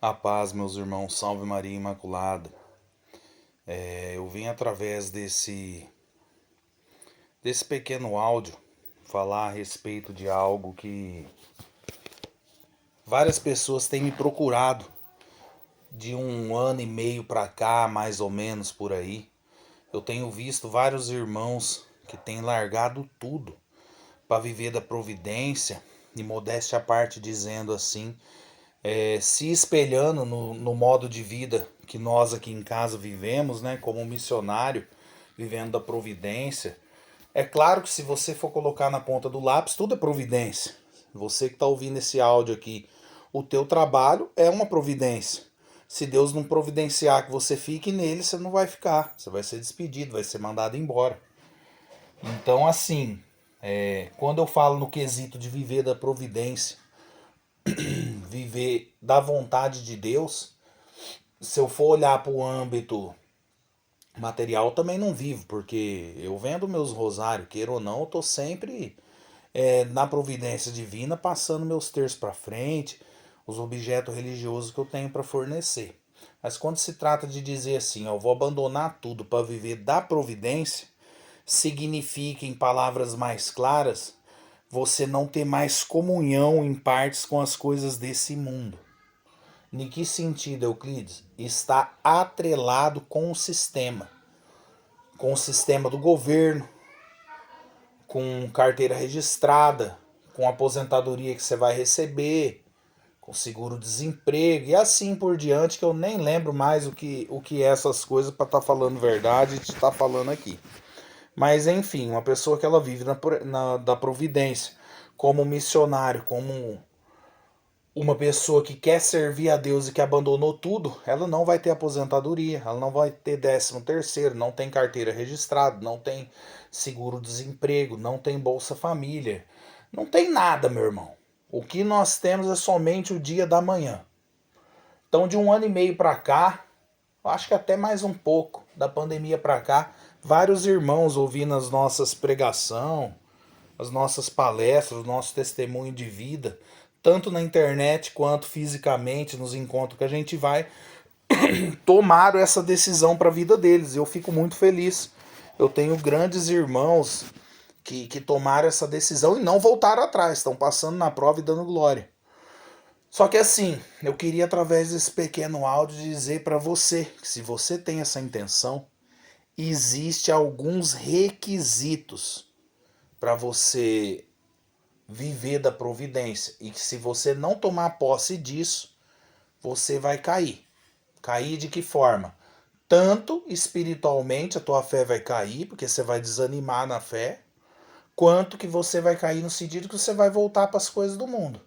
A paz, meus irmãos, salve Maria Imaculada. Eu vim através desse pequeno áudio falar a respeito de algo que várias pessoas têm me procurado de um ano e meio para cá, mais ou menos por aí. Eu tenho visto vários irmãos que têm largado tudo para viver da providência, e modéstia à parte dizendo assim, se espelhando no modo de vida que nós aqui em casa vivemos, né, como um missionário, vivendo da providência. É claro que se você for colocar na ponta do lápis, tudo é providência. Você que está ouvindo esse áudio aqui, o teu trabalho é uma providência. Se Deus não providenciar que você fique nele, você não vai ficar. Você vai ser despedido, vai ser mandado embora. Então, assim, quando eu falo no quesito de viver da providência, viver da vontade de Deus, se eu for olhar para o âmbito material, também não vivo, porque eu vendo meus rosários, queira ou não, eu tô sempre na providência divina, passando meus terços para frente, os objetos religiosos que eu tenho para fornecer. Mas quando se trata de dizer assim, eu vou abandonar tudo para viver da providência, significa, em palavras mais claras, você não ter mais comunhão em partes com as coisas desse mundo. Em que sentido, Euclides? Está atrelado com o sistema do governo, com carteira registrada, com aposentadoria que você vai receber, com seguro-desemprego e assim por diante, que eu nem lembro mais o que é essas coisas para estar falando verdade e te estar falando aqui. Mas enfim, uma pessoa que ela vive da providência, como missionário, como uma pessoa que quer servir a Deus e que abandonou tudo, ela não vai ter aposentadoria, ela não vai ter 13º, não tem carteira registrada, não tem seguro-desemprego, não tem Bolsa Família, não tem nada, meu irmão. O que nós temos é somente o dia da manhã. Então, de um ano e meio para cá, acho que até mais um pouco da pandemia para cá, vários irmãos ouvindo as nossas pregações, as nossas palestras, o nosso testemunho de vida, tanto na internet quanto fisicamente nos encontros que a gente vai, tomaram essa decisão para a vida deles. Eu fico muito feliz. Eu tenho grandes irmãos que tomaram essa decisão e não voltaram atrás, estão passando na prova e dando glória. Só que assim, eu queria através desse pequeno áudio dizer para você que se você tem essa intenção, existe alguns requisitos para você viver da providência e que se você não tomar posse disso, você vai cair. Cair de que forma? Tanto espiritualmente a tua fé vai cair, porque você vai desanimar na fé, quanto que você vai cair no sentido que você vai voltar para as coisas do mundo.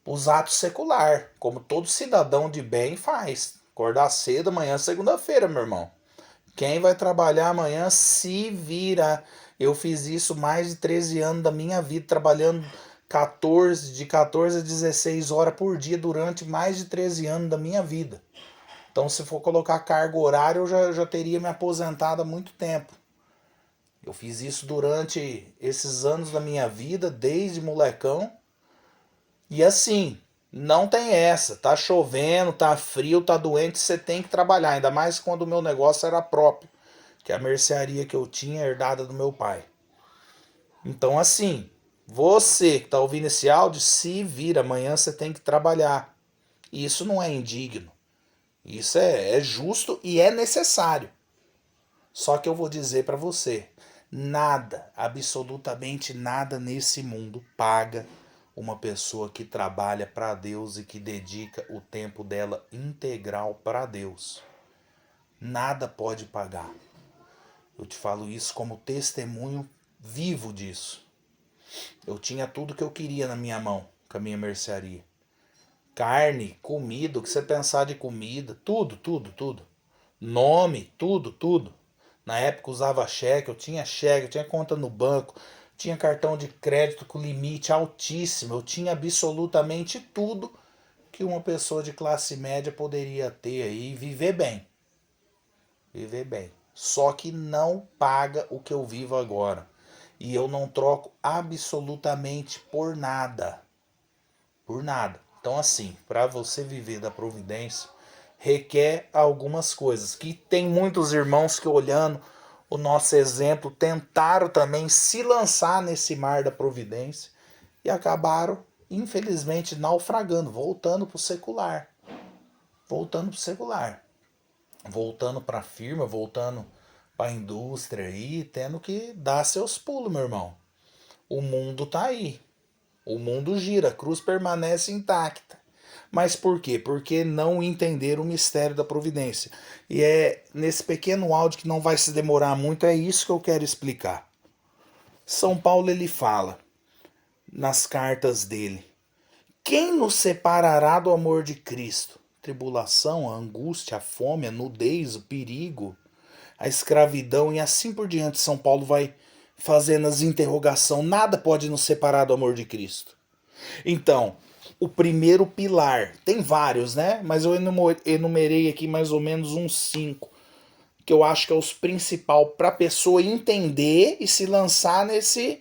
Os atos secular, como todo cidadão de bem faz. Acordar cedo amanhã, segunda-feira, meu irmão. Quem vai trabalhar amanhã se vira. Eu fiz isso mais de 13 anos da minha vida, trabalhando de 14 a 16 horas por dia durante mais de 13 anos da minha vida. Então, se for colocar carga horária, eu já teria me aposentado há muito tempo. Eu fiz isso durante esses anos da minha vida, desde molecão. E assim, não tem essa. Tá chovendo, tá frio, tá doente, você tem que trabalhar. Ainda mais quando o meu negócio era próprio, que é a mercearia que eu tinha herdada do meu pai. Então, assim, você que tá ouvindo esse áudio, se vira. Amanhã você tem que trabalhar. Isso não é indigno. Isso é justo e é necessário. Só que eu vou dizer para você, nada, absolutamente nada nesse mundo paga uma pessoa que trabalha para Deus e que dedica o tempo dela integral para Deus. Nada pode pagar. Eu te falo isso como testemunho vivo disso. Eu tinha tudo que eu queria na minha mão, com a minha mercearia. Carne, comida, o que você pensar de comida, tudo, tudo, tudo. Nome, tudo, tudo. Na época usava cheque, eu tinha conta no banco, tinha cartão de crédito com limite altíssimo, eu tinha absolutamente tudo que uma pessoa de classe média poderia ter aí e viver bem. Viver bem. Só que não paga o que eu vivo agora. E eu não troco absolutamente por nada. Por nada. Então, assim, para você viver da providência, requer algumas coisas. Que tem muitos irmãos que, olhando o nosso exemplo, tentaram também se lançar nesse mar da providência e acabaram, infelizmente, naufragando, voltando para o secular. Voltando para o secular. Voltando para a firma, voltando para a indústria aí, tendo que dar seus pulos, meu irmão. O mundo tá aí. O mundo gira, a cruz permanece intacta. Mas por quê? Porque não entenderam o mistério da providência. E é nesse pequeno áudio que não vai se demorar muito, é isso que eu quero explicar. São Paulo ele fala nas cartas dele: quem nos separará do amor de Cristo? Tribulação, a angústia, a fome, a nudez, o perigo, a escravidão e assim por diante. São Paulo vai fazendo as interrogações. Nada pode nos separar do amor de Cristo. Então, o primeiro pilar, tem vários, né? Mas eu enumerei aqui mais ou menos uns 5, que eu acho que é os principal para a pessoa entender e se lançar nesse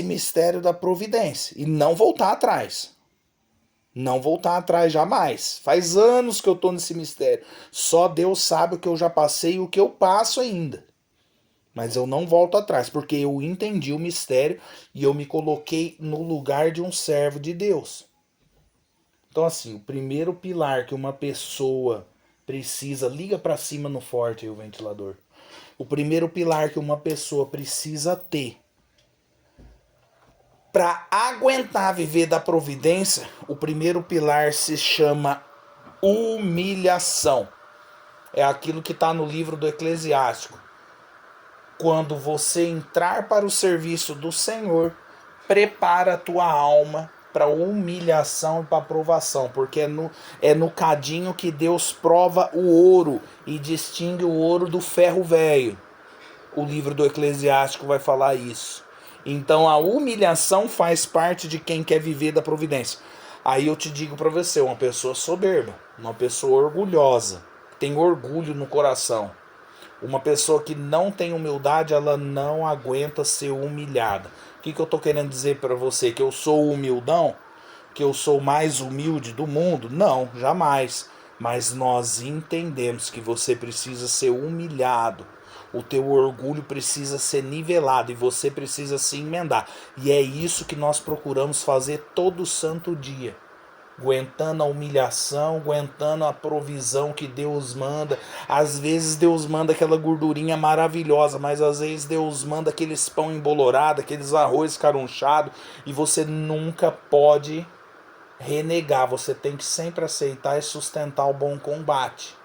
mistério da providência e não voltar atrás. Não voltar atrás jamais. Faz anos que eu tô nesse mistério. Só Deus sabe o que eu já passei e o que eu passo ainda. Mas eu não volto atrás, porque eu entendi o mistério e eu me coloquei no lugar de um servo de Deus. Então, assim, o primeiro pilar que uma pessoa precisa, liga para cima no forte aí o ventilador. O primeiro pilar que uma pessoa precisa ter para aguentar viver da providência, o primeiro pilar se chama humilhação. É aquilo que está no livro do Eclesiástico. Quando você entrar para o serviço do Senhor, prepara a tua alma para humilhação e para provação, porque é no cadinho que Deus prova o ouro e distingue o ouro do ferro velho. O livro do Eclesiástico vai falar isso. Então a humilhação faz parte de quem quer viver da providência. Aí eu te digo para você, uma pessoa soberba, uma pessoa orgulhosa, tem orgulho no coração. Uma pessoa que não tem humildade, ela não aguenta ser humilhada. O que eu tô querendo dizer para você? Que eu sou humildão? Que eu sou mais humilde do mundo? Não, jamais. Mas nós entendemos que você precisa ser humilhado. O teu orgulho precisa ser nivelado e você precisa se emendar. E é isso que nós procuramos fazer todo santo dia, aguentando a humilhação, aguentando a provisão que Deus manda. Às vezes Deus manda aquela gordurinha maravilhosa, mas às vezes Deus manda aqueles pão embolorado, aqueles arroz carunchado, e você nunca pode renegar, você tem que sempre aceitar e sustentar o bom combate.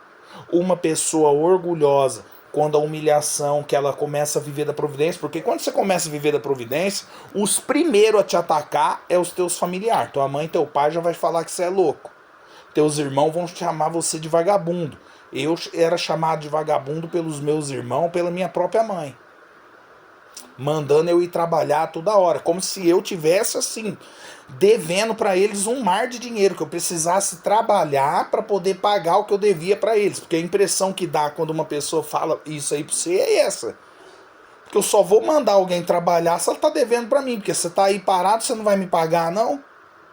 Uma pessoa orgulhosa, quando a humilhação que ela começa a viver da providência, porque quando você começa a viver da providência, os primeiros a te atacar é os teus familiares. Tua mãe e teu pai já vai falar que você é louco. Teus irmãos vão chamar você de vagabundo. Eu era chamado de vagabundo pelos meus irmãos, pela minha própria mãe, mandando eu ir trabalhar toda hora, como se eu tivesse assim devendo para eles um mar de dinheiro, que eu precisasse trabalhar para poder pagar o que eu devia para eles, porque a impressão que dá quando uma pessoa fala isso aí para você é essa, porque eu só vou mandar alguém trabalhar se ela tá devendo para mim, porque você tá aí parado, você não vai me pagar não.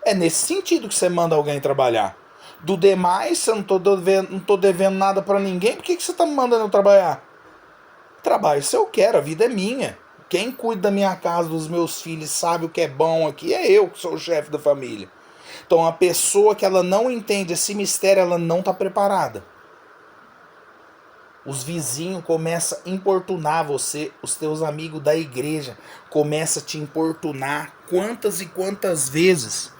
É nesse sentido que você manda alguém trabalhar. Do demais, você não tô devendo nada para ninguém, por que você tá me mandando eu trabalhar? Trabalho se eu quero, a vida é minha. Quem cuida da minha casa, dos meus filhos, sabe o que é bom aqui, é eu que sou o chefe da família. Então a pessoa que ela não entende esse mistério, ela não está preparada. Os vizinhos começam a importunar você, os teus amigos da igreja começam a te importunar. Quantas e quantas vezes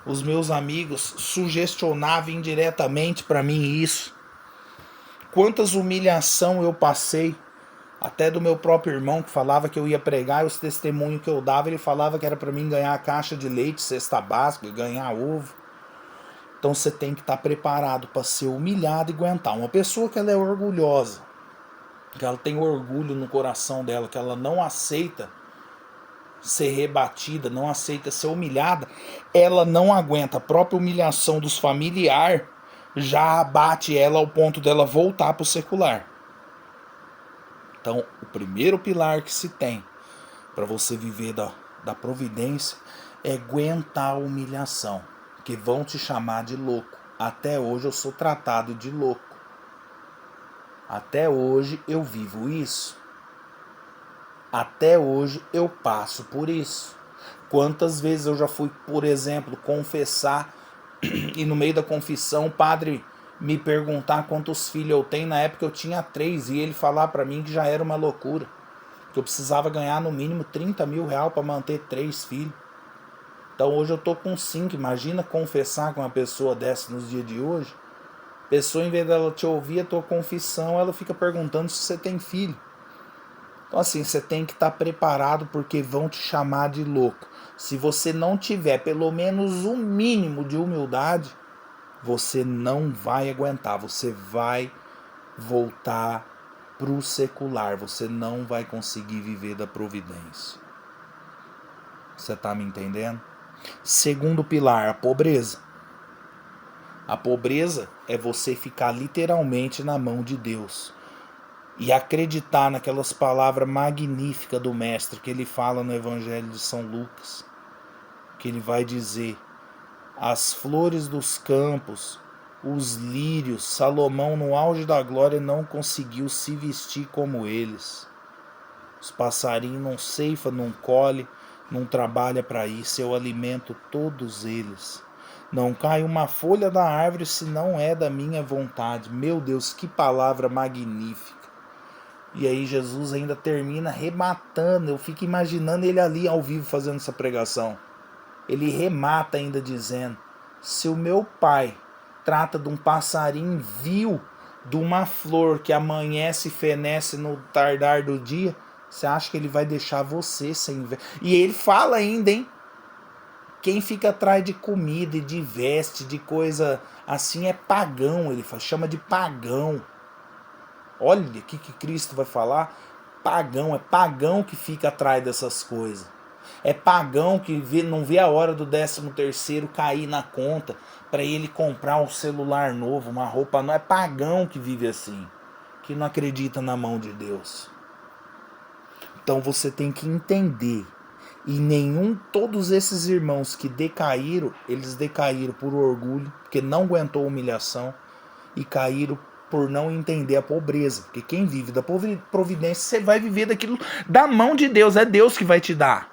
os meus amigos sugestionavam indiretamente para mim isso. Quantas humilhação eu passei, até do meu próprio irmão, que falava que eu ia pregar, e os testemunhos que eu dava, ele falava que era para mim ganhar a caixa de leite, cesta básica, ganhar ovo. Então você tem que estar preparado para ser humilhado e aguentar. Uma pessoa que ela é orgulhosa, que ela tem orgulho no coração dela, que ela não aceita ser rebatida, não aceita ser humilhada, ela não aguenta. A própria humilhação dos familiares já abate ela ao ponto dela voltar para o secular. Então, o primeiro pilar que se tem para você viver da providência é aguentar a humilhação. Porque vão te chamar de louco. Até hoje eu sou tratado de louco. Até hoje eu vivo isso. Até hoje eu passo por isso. Quantas vezes eu já fui, por exemplo, confessar e no meio da confissão o padre me perguntar quantos filhos eu tenho. Na época eu tinha 3 e ele falar para mim que já era uma loucura. Que eu precisava ganhar no mínimo 30 mil reais para manter 3 filhos. Então hoje eu tô com 5. Imagina confessar com uma pessoa dessa nos dias de hoje. A pessoa, em vez dela te ouvir a tua confissão, ela fica perguntando se você tem filho. Então assim, você tem que estar preparado porque vão te chamar de louco. Se você não tiver pelo menos um mínimo de humildade, você não vai aguentar. Você vai voltar pro secular. Você não vai conseguir viver da providência. Você tá me entendendo? Segundo pilar, a pobreza. A pobreza é você ficar literalmente na mão de Deus e acreditar naquelas palavras magníficas do mestre que ele fala no Evangelho de São Lucas, que ele vai dizer: as flores dos campos, os lírios, Salomão no auge da glória não conseguiu se vestir como eles. Os passarinhos não ceifa, não colhe, não trabalha para isso, eu alimento todos eles. Não cai uma folha da árvore se não é da minha vontade. Meu Deus, que palavra magnífica. E aí Jesus ainda termina rematando. Eu fico imaginando ele ali ao vivo fazendo essa pregação. Ele remata ainda dizendo: se o meu pai trata de um passarinho vil, de uma flor que amanhece e fenece no tardar do dia, você acha que ele vai deixar você sem ver? E ele fala ainda, hein? Quem fica atrás de comida e de veste, de coisa assim, é pagão. Ele chama de pagão. Olha o que Cristo vai falar. Pagão, é pagão que fica atrás dessas coisas. É pagão que não vê a hora do 13º cair na conta para ele comprar um celular novo, uma roupa nova. É pagão que vive assim, que não acredita na mão de Deus. Então você tem que entender. E todos esses irmãos que decaíram, eles decaíram por orgulho, porque não aguentou a humilhação, e caíram por não entender a pobreza. Porque quem vive da providência, você vai viver daquilo da mão de Deus, é Deus que vai te dar.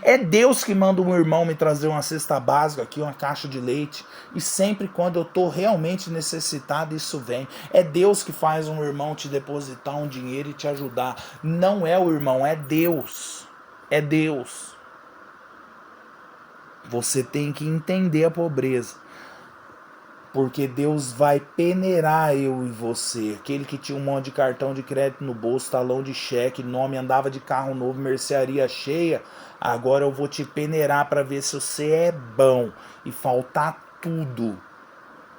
É Deus que manda um irmão me trazer uma cesta básica aqui, uma caixa de leite. E sempre quando eu estou realmente necessitado, isso vem. É Deus que faz um irmão te depositar um dinheiro e te ajudar. Não é o irmão, é Deus. É Deus. Você tem que entender a pobreza. Porque Deus vai peneirar eu e você. Aquele que tinha um monte de cartão de crédito no bolso, talão de cheque, nome, andava de carro novo, mercearia cheia. Agora eu vou te peneirar para ver se você é bom. E faltar tudo.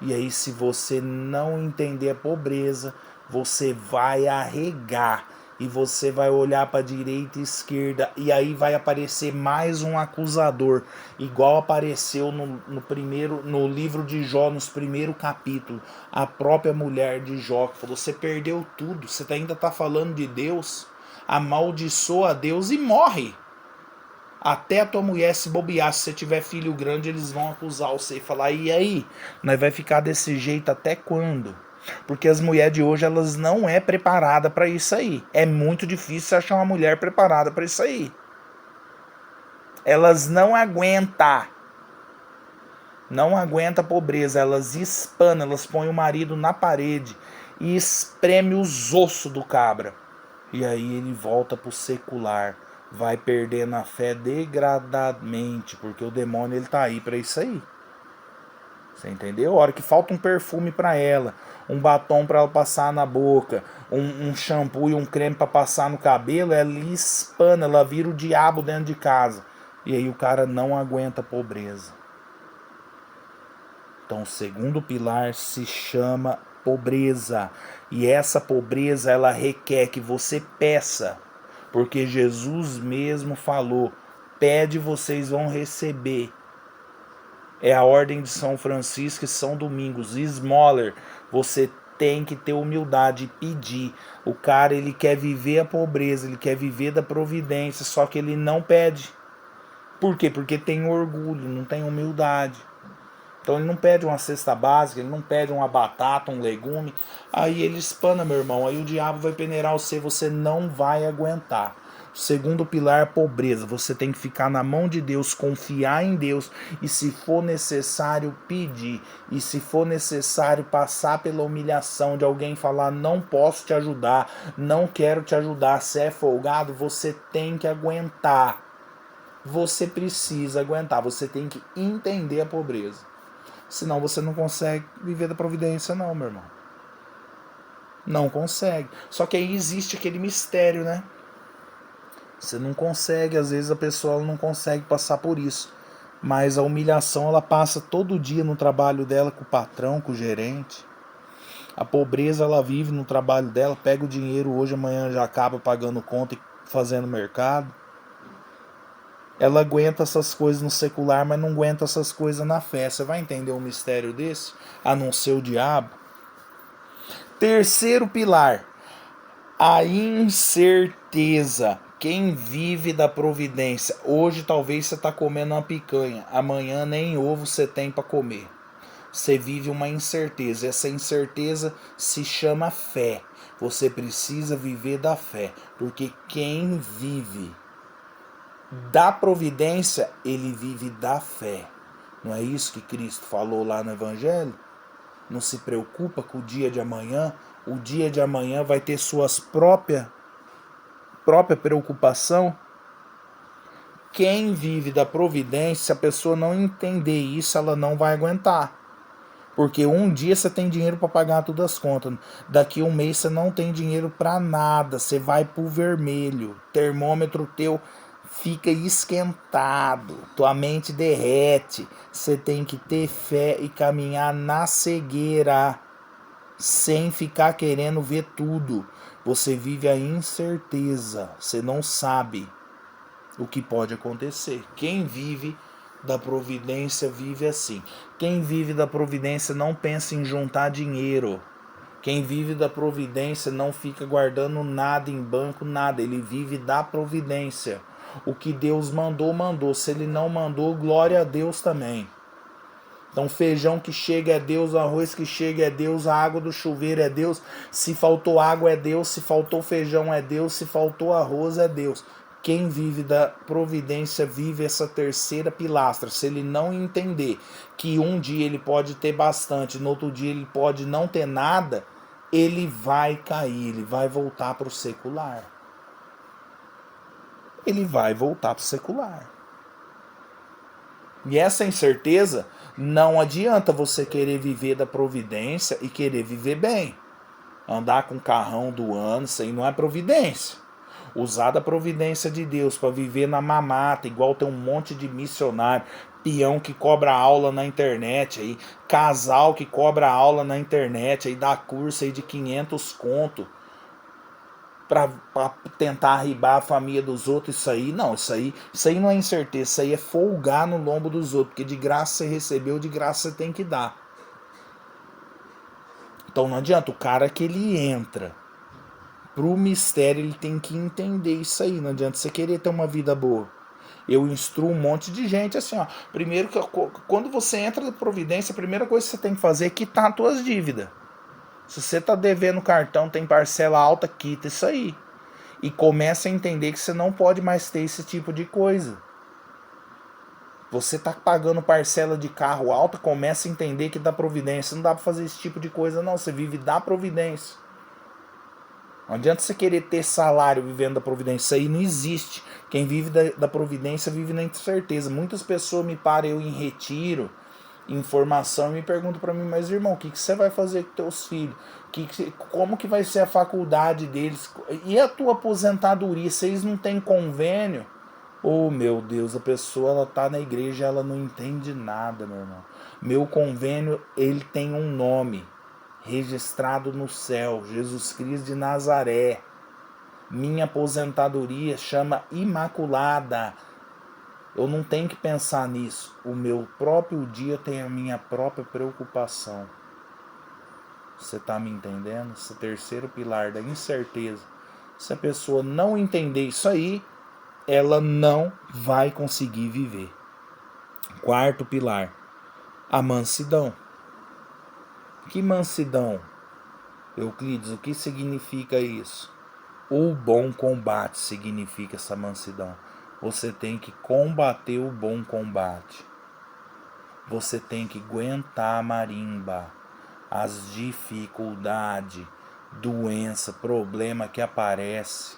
E aí, se você não entender a pobreza, você vai arregar. E você vai olhar para a direita e esquerda. E aí vai aparecer mais um acusador. Igual apareceu no livro de Jó, nos primeiros capítulos. A própria mulher de Jó que falou: você perdeu tudo. Você ainda está falando de Deus. Amaldiçoa a Deus e morre. Até a tua mulher se bobear, se você tiver filho grande, eles vão acusar você e falar: e aí? Nós vai ficar desse jeito até quando? Porque as mulheres de hoje, elas não é preparada para isso aí. É muito difícil achar uma mulher preparada para isso aí. Elas não aguentam. Não aguenta a pobreza. Elas espanam, elas põem o marido na parede e espreme os ossos do cabra. E aí ele volta pro secular. Vai perdendo a fé degradadamente, porque o demônio ele tá aí para isso aí. Você entendeu? A hora que falta um perfume para ela, um batom para ela passar na boca, um shampoo e um creme para passar no cabelo, ela espana, ela vira o diabo dentro de casa. E aí o cara não aguenta a pobreza. Então o segundo pilar se chama pobreza. E essa pobreza ela requer que você peça. Porque Jesus mesmo falou: pede, vocês vão receber. É a ordem de São Francisco e São Domingos. Esmoler, você tem que ter humildade e pedir. O cara, ele quer viver a pobreza, ele quer viver da providência, só que ele não pede. Por quê? Porque tem orgulho, não tem humildade. Então ele não pede uma cesta básica, ele não pede uma batata, um legume. Aí ele espana, meu irmão. Aí o diabo vai peneirar você não vai aguentar. O segundo pilar é pobreza. Você tem que ficar na mão de Deus, confiar em Deus e, se for necessário, pedir. E se for necessário, passar pela humilhação de alguém falar: não posso te ajudar, não quero te ajudar, você é folgado, você tem que aguentar. Você precisa aguentar, você tem que entender a pobreza. Senão você não consegue viver da providência, não, meu irmão. Não consegue. Só que aí existe aquele mistério, né? Você não consegue, às vezes a pessoa não consegue passar por isso. Mas a humilhação ela passa todo dia no trabalho dela com o patrão, com o gerente. A pobreza ela vive no trabalho dela, pega o dinheiro hoje, amanhã já acaba pagando conta e fazendo mercado. Ela aguenta essas coisas no secular, mas não aguenta essas coisas na fé. Você vai entender um mistério desse? A não ser o diabo. Terceiro pilar, a incerteza. Quem vive da providência? Hoje talvez você está comendo uma picanha, amanhã nem ovo você tem para comer. Você vive uma incerteza. Essa incerteza se chama fé. Você precisa viver da fé, porque quem vive da providência, ele vive da fé. Não é isso que Cristo falou lá no Evangelho? Não se preocupa com o dia de amanhã. O dia de amanhã vai ter suas própria preocupação. Quem vive da providência, se a pessoa não entender isso, ela não vai aguentar. Porque um dia você tem dinheiro para pagar todas as contas. Daqui um mês você não tem dinheiro para nada. Você vai pro vermelho. Termômetro teu fica esquentado. Tua mente derrete. Você tem que ter fé e caminhar na cegueira. Sem ficar querendo ver tudo. Você vive a incerteza. Você não sabe o que pode acontecer. Quem vive da providência vive assim. Quem vive da providência não pensa em juntar dinheiro. Quem vive da providência não fica guardando nada em banco, nada. Ele vive da providência. O que Deus mandou, mandou. Se ele não mandou, glória a Deus também. Então feijão que chega é Deus, arroz que chega é Deus, a água do chuveiro é Deus. Se faltou água é Deus, se faltou feijão é Deus, se faltou arroz é Deus. Quem vive da providência vive essa terceira pilastra. Se ele não entender que um dia ele pode ter bastante, no outro dia ele pode não ter nada, ele vai cair, ele vai voltar para o secular. Ele vai voltar para o secular. E essa incerteza, não adianta você querer viver da providência e querer viver bem. Andar com o carrão do ano, isso aí não é providência. Usar da providência de Deus para viver na mamata, igual tem um monte de missionário, peão que cobra aula na internet, aí, casal que cobra aula na internet, aí dá curso aí de 500 conto para tentar arribar a família dos outros. Isso aí não, isso aí não é incerteza, isso aí é folgar no lombo dos outros, porque de graça você recebeu, de graça você tem que dar. Então não adianta, o cara que ele entra pro mistério, ele tem que entender isso aí. Não adianta você querer ter uma vida boa. Eu instruo um monte de gente assim, ó. Primeiro, quando você entra na providência, a primeira coisa que você tem que fazer é quitar as suas dívidas. Se você tá devendo cartão, tem parcela alta, quita isso aí. E começa a entender que você não pode mais ter esse tipo de coisa. Você tá pagando parcela de carro alta, começa a entender que da providência não dá pra fazer esse tipo de coisa não. Você vive da providência. Não adianta você querer ter salário vivendo da providência. Isso aí não existe. Quem vive da providência vive na incerteza. Muitas pessoas me param eu em retiro, em formação, e me perguntam para mim: mas irmão, o que você vai fazer com teus filhos? Como que vai ser a faculdade deles? E a tua aposentadoria? Vocês não têm convênio? Oh meu Deus, a pessoa ela tá na igreja, ela não entende nada, meu irmão. Meu convênio, ele tem um nome registrado no céu, Jesus Cristo de Nazaré. Minha aposentadoria chama Imaculada. Eu não tenho que pensar nisso. O meu próprio dia tem a minha própria preocupação. Você está me entendendo? Esse terceiro pilar da incerteza. Se a pessoa não entender isso aí, ela não vai conseguir viver. Quarto pilar, A mansidão. Que mansidão? Euclides, o que significa isso? O bom combate significa essa mansidão. Você tem que combater o bom combate. Você tem que aguentar a marimba, as dificuldades, doença, problema que aparece,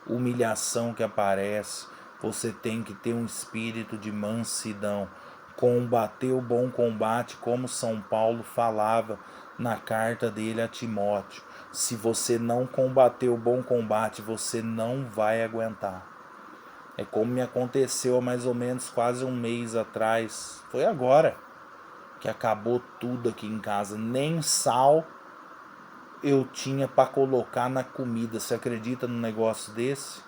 humilhação que aparece. Você tem que ter um espírito de mansidão, combater o bom combate, como São Paulo falava na carta dele a Timóteo. Se você não combater o bom combate, você não vai aguentar. É como me aconteceu há mais ou menos quase um mês atrás. Foi agora que acabou tudo aqui em casa. Nem sal eu tinha para colocar na comida. Você acredita num negócio desse?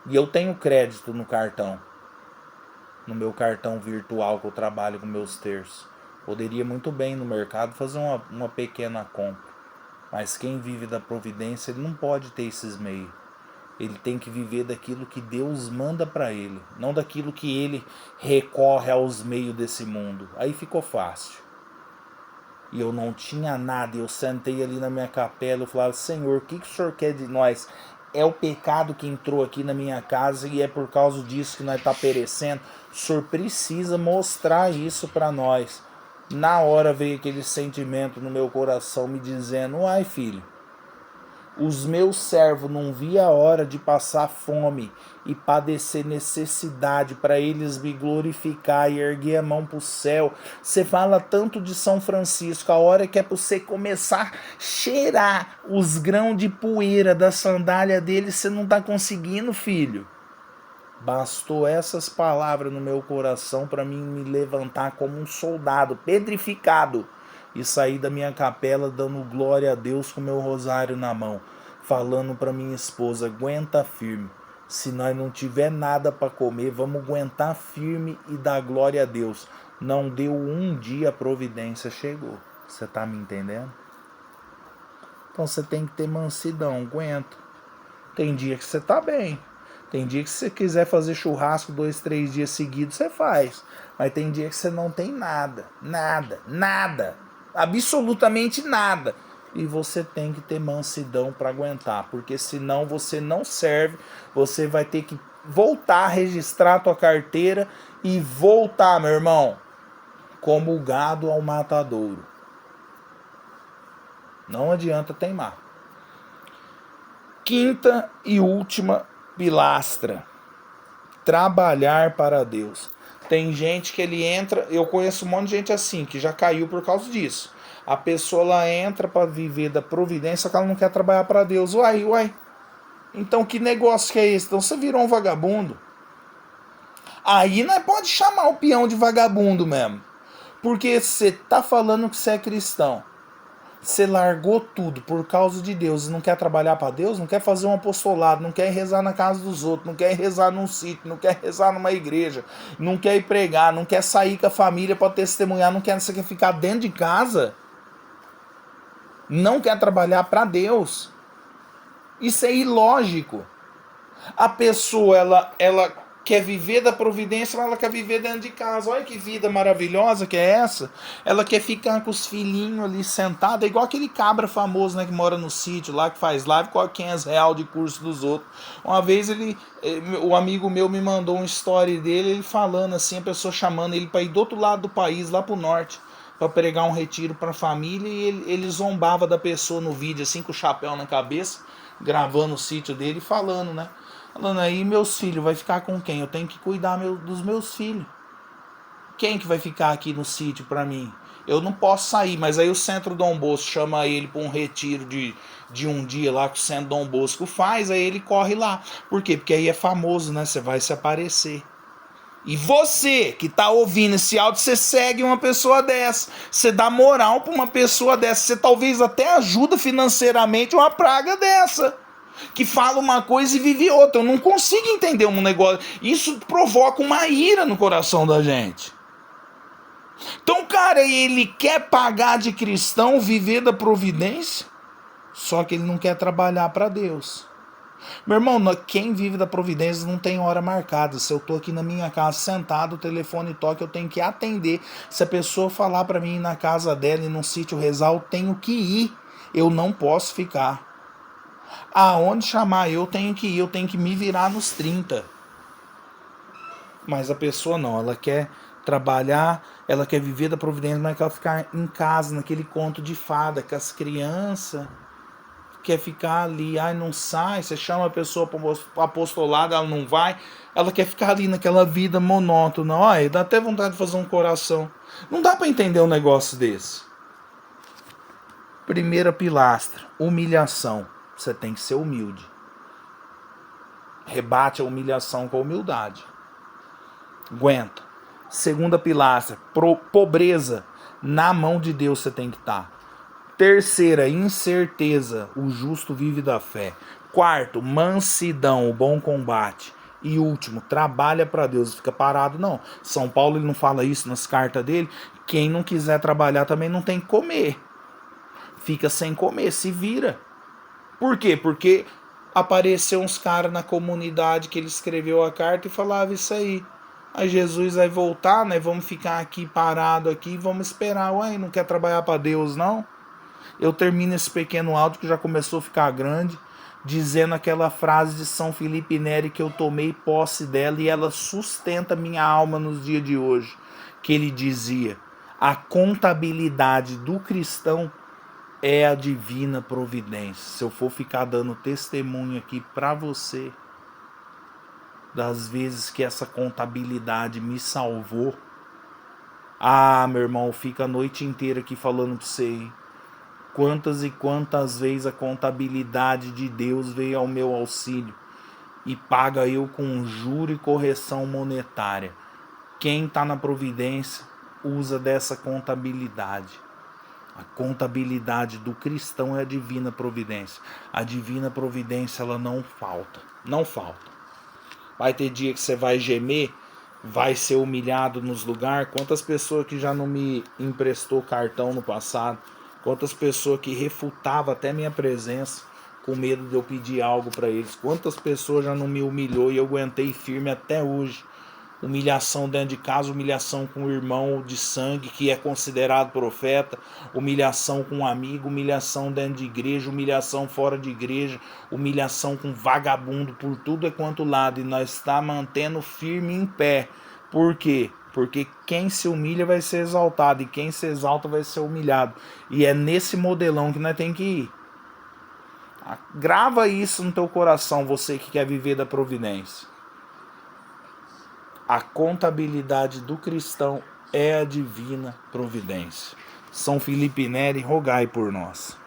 E eu tenho crédito no cartão. No meu cartão virtual que eu trabalho com meus terços. Poderia muito bem ir no mercado fazer uma pequena compra. Mas quem vive da providência, ele não pode ter esses meios. Ele tem que viver daquilo que Deus manda para ele, não daquilo que ele recorre aos meios desse mundo. Aí ficou fácil. E eu não tinha nada, eu sentei ali na minha capela, eu falava: Senhor, o que o Senhor quer de nós? É o pecado que entrou aqui na minha casa e é por causa disso que nós está perecendo. O Senhor precisa mostrar isso para nós. Na hora veio aquele sentimento no meu coração me dizendo: ai, filho, os meus servos não via a hora de passar fome e padecer necessidade para eles me glorificar e erguer a mão para o céu. Você fala tanto de São Francisco, a hora que é para você começar a cheirar os grãos de poeira da sandália dele, você não está conseguindo, filho. Bastou essas palavras no meu coração para mim me levantar como um soldado pedrificado e sair da minha capela dando glória a Deus com meu rosário na mão, falando para minha esposa: aguenta firme. Se nós não tiver nada para comer, vamos aguentar firme e dar glória a Deus. Não deu um dia, a providência chegou. Você tá me entendendo? Então você tem que ter mansidão, aguenta. Tem dia que você tá bem. Tem dia que se você quiser fazer churrasco 2, 3 dias seguidos, você faz. Mas tem dia que você não tem nada. Nada. Absolutamente nada. E você tem que ter mansidão para aguentar. Porque senão você não serve. Você vai ter que voltar a registrar a tua carteira e voltar, meu irmão, como o gado ao matadouro. Não adianta teimar. Quinta e última pilastra: trabalhar para Deus. Tem gente que ele entra, eu conheço um monte de gente assim, que já caiu por causa disso. A pessoa ela entra para viver da providência, que ela não quer trabalhar para Deus. Uai. Então que negócio que é esse? Então você virou um vagabundo. Aí não pode chamar o peão de vagabundo mesmo. Porque você tá falando que você é cristão. Você largou tudo por causa de Deus e não quer trabalhar para Deus, não quer fazer um apostolado, não quer rezar na casa dos outros, não quer rezar num sítio, não quer rezar numa igreja, não quer ir pregar, não quer sair com a família para testemunhar, você quer ficar dentro de casa, não quer trabalhar para Deus. Isso é ilógico. A pessoa ela quer viver da providência, mas ela quer viver dentro de casa. Olha que vida maravilhosa que é essa. Ela quer ficar com os filhinhos ali sentada, igual aquele cabra famoso, né, que mora no sítio lá, que faz live com R$ 500 de curso dos outros. Uma vez o amigo meu me mandou uma story dele, ele falando assim, a pessoa chamando ele para ir do outro lado do país, lá pro norte, para pregar um retiro para a família, e ele zombava da pessoa no vídeo, assim, com o chapéu na cabeça, gravando o sítio dele, falando, né? Falando: aí, meus filhos, vai ficar com quem? Eu tenho que cuidar dos meus filhos. Quem que vai ficar aqui no sítio pra mim? Eu não posso sair, mas aí o Centro Dom Bosco chama ele pra um retiro de um dia lá que o Centro Dom Bosco faz, aí ele corre lá. Por quê? Porque aí é famoso, né? Você vai se aparecer. E você que tá ouvindo esse áudio, você segue uma pessoa dessa. Você dá moral pra uma pessoa dessa. Você talvez até ajuda financeiramente uma praga dessa, que fala uma coisa e vive outra. Eu não consigo entender um negócio. Isso provoca uma ira no coração da gente. Então, cara, ele quer pagar de cristão, viver da providência, só que ele não quer trabalhar para Deus. Meu irmão, quem vive da providência não tem hora marcada. Se eu tô aqui na minha casa sentado, o telefone toca, eu tenho que atender. Se a pessoa falar para mim ir na casa dela e num sítio rezar, eu tenho que ir. Eu não posso ficar. Aonde chamar eu tenho que ir, eu tenho que me virar nos 30. Mas a pessoa não, ela quer trabalhar, ela quer viver da providência, mas quer ficar em casa, naquele conto de fada, com as crianças, quer ficar ali, ai não sai, você chama a pessoa para o apostolado, ela não vai, ela quer ficar ali naquela vida monótona, olha, dá até vontade de fazer um coração. Não dá para entender um negócio desse. Primeira pilastra, humilhação. Você tem que ser humilde. Rebate a humilhação com a humildade. Aguenta. Segunda pilastra, pobreza. Na mão de Deus você tem que estar. Terceira, incerteza. O justo vive da fé. Quarto, mansidão, o bom combate. E último, trabalha para Deus. Fica parado, não. São Paulo ele não fala isso nas cartas dele. Quem não quiser trabalhar também não tem que comer. Fica sem comer, se vira. Por quê? Porque apareceu uns caras na comunidade que ele escreveu a carta e falava isso aí. Aí Jesus vai voltar, né? Vamos ficar aqui parado aqui e vamos esperar. Ué, não quer trabalhar para Deus, não? Eu termino esse pequeno áudio que já começou a ficar grande, dizendo aquela frase de São Felipe Neri que eu tomei posse dela e ela sustenta minha alma nos dias de hoje. Que ele dizia: a contabilidade do cristão é a divina providência. Se eu for ficar dando testemunho aqui para você das vezes que essa contabilidade me salvou, meu irmão, fica a noite inteira aqui falando para você, hein? Quantas e quantas vezes a contabilidade de Deus veio ao meu auxílio e paga eu com juro e correção monetária. Quem está na providência usa dessa contabilidade. A contabilidade do cristão é a divina providência. A divina providência ela não falta. Não falta. Vai ter dia que você vai gemer, vai ser humilhado nos lugares. Quantas pessoas que já não me emprestou cartão no passado? Quantas pessoas que refutavam até minha presença com medo de eu pedir algo para eles? Quantas pessoas já não me humilhou e eu aguentei firme até hoje? Humilhação dentro de casa, humilhação com o irmão de sangue que é considerado profeta, humilhação com um amigo, humilhação dentro de igreja, humilhação fora de igreja, humilhação com vagabundo por tudo é quanto lado, e nós está mantendo firme em pé. Por quê? Porque quem se humilha vai ser exaltado e quem se exalta vai ser humilhado. E é nesse modelão que nós temos que ir. Grava isso no teu coração, você que quer viver da providência. A contabilidade do cristão é a divina providência. São Felipe Neri, rogai por nós.